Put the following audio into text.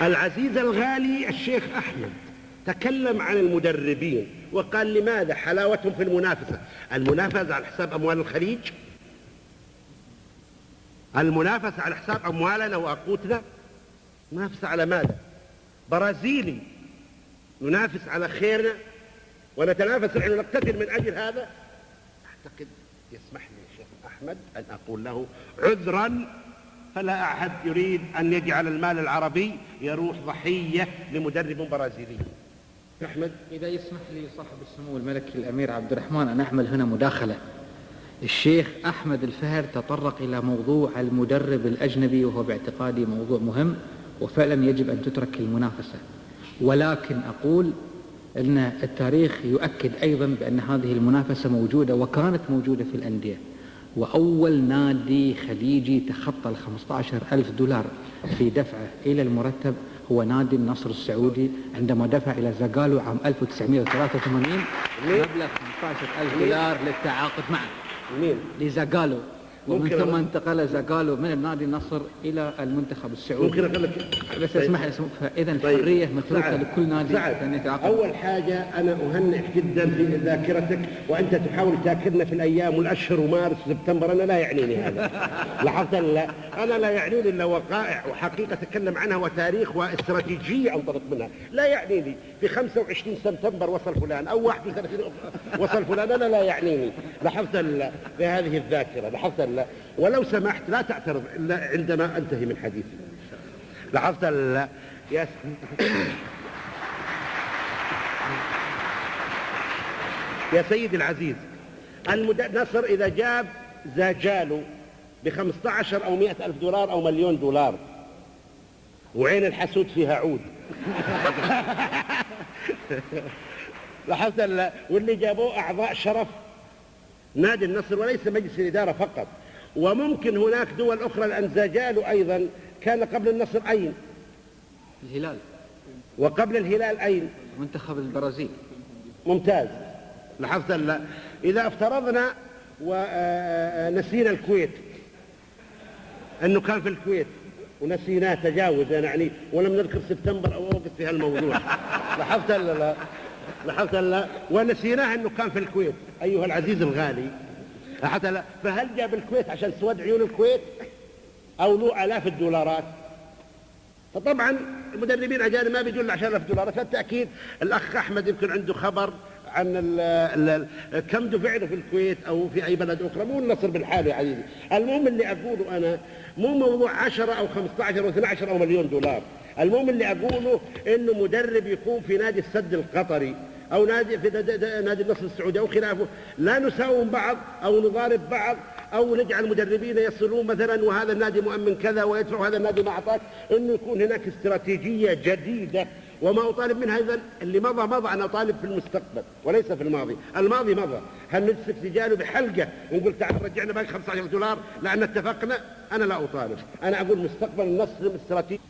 العزيز الغالي الشيخ أحمد تكلم عن المدربين وقال لماذا حلاوتهم في المنافسة. المنافسة على حساب أموال الخليج، المنافسة على حساب أموالنا وأقوتنا. منافسة على ماذا؟ برازيلي ننافس على خيرنا ونتنافس نحن نقتتل من أجل هذا. أعتقد يسمح لي الشيخ أحمد أن أقول له عذرا، فلا أحد يريد أن يجعل المال العربي يروح ضحية لمدرب برازيلي. أحمد، إذا يسمح لي صاحب السمو الملكي الأمير عبد الرحمن أن أعمل هنا مداخلة. الشيخ أحمد الفهر تطرق إلى موضوع المدرب الأجنبي، وهو باعتقادي موضوع مهم وفعلا يجب أن تترك المنافسة، ولكن أقول أن التاريخ يؤكد أيضا بأن هذه المنافسة موجودة وكانت موجودة في الأندية. وأول نادي خليجي تخطى 15,000 دولار في دفعه إلى المرتب هو نادي النصر السعودي، عندما دفع إلى زاغالو عام 1983 مبلغ 15,000 دولار للتعاقد معه لزاغالو، ومن ثم انتقل زاغالو من النادي النصر إلى المنتخب السعودي. ممكن أقول لك بس اسمح لي. فإذا الحرية متروكة لكل نادي أن يتعاقد. أول حاجة أنا أهنئك جدا في ذاكرتك، وأنت تحاول تاكلنا في الأيام والأشهر ومارس وسبتمبر. أنا لا يعنيني هذا. لاحظت؟ أنا لا يعنيني إلا وقائع وحقيقة أتكلم عنها وتاريخ واستراتيجية أنطلق منها. لا يعنيني في 25 سبتمبر وصل فلان أو 31 وصل فلان. أنا لا يعنيني. لاحظت بهذه الذاكرة؟ لاحظت؟ ولو سمحت لا تعترض إلا عندما أنتهي من حديثي. لاحظت؟ يا سيدي العزيز، النصر إذا جاب زاجالو ب15 أو 100,000 دولار أو مليون دولار، وعين الحسود فيها عود. لاحظت؟ واللي جابوه أعضاء شرف نادي النصر وليس مجلس الإدارة فقط. وممكن هناك دول أخرى، لأن زاجالو أيضا كان قبل النصر أين؟ الهلال. وقبل الهلال أين؟ منتخب البرازيل. ممتاز. لاحظت؟ إذا افترضنا ونسينا الكويت، أنه كان في الكويت ونسيناه تجاوز يعني، ولم نذكر سبتمبر أو أوغست في هالموضوع. لاحظت؟ ونسيناه أنه كان في الكويت أيها العزيز الغالي. حتى فهل جاب الكويت عشان سود عيون الكويت أو له آلاف الدولارات؟ فطبعا المدربين أجانب ما بيجون عشان آلاف دولارات. فالتأكيد الأخ أحمد يمكن عنده خبر عن كم دفع له في الكويت أو في أي بلد أخرى، مو النصر بالحالة يا عزيزي. المهم اللي أقوله أنا مو موضوع 10 أو 15 أو 12 أو مليون دولار. المهم اللي أقوله إنه مدرب يكون في نادي السد القطري أو نادي في نادي النصر السعودي أو خلافه، لا نساوم بعض أو نضارب بعض أو نجعل مدربين يصلون مثلا وهذا النادي مؤمن كذا ويدفع وهذا النادي ما أعطاك. إنه يكون هناك استراتيجية جديدة. وما أطالب منها أيضا اللي مضى، أنا أطالب في المستقبل وليس في الماضي. الماضي مضى. هل نمسك رجاله بحلقة ونقول تعال رجعنا باقي 15 دولار لأن اتفقنا؟ أنا لا أطالب. أنا أقول مستقبل النصر استراتيجي.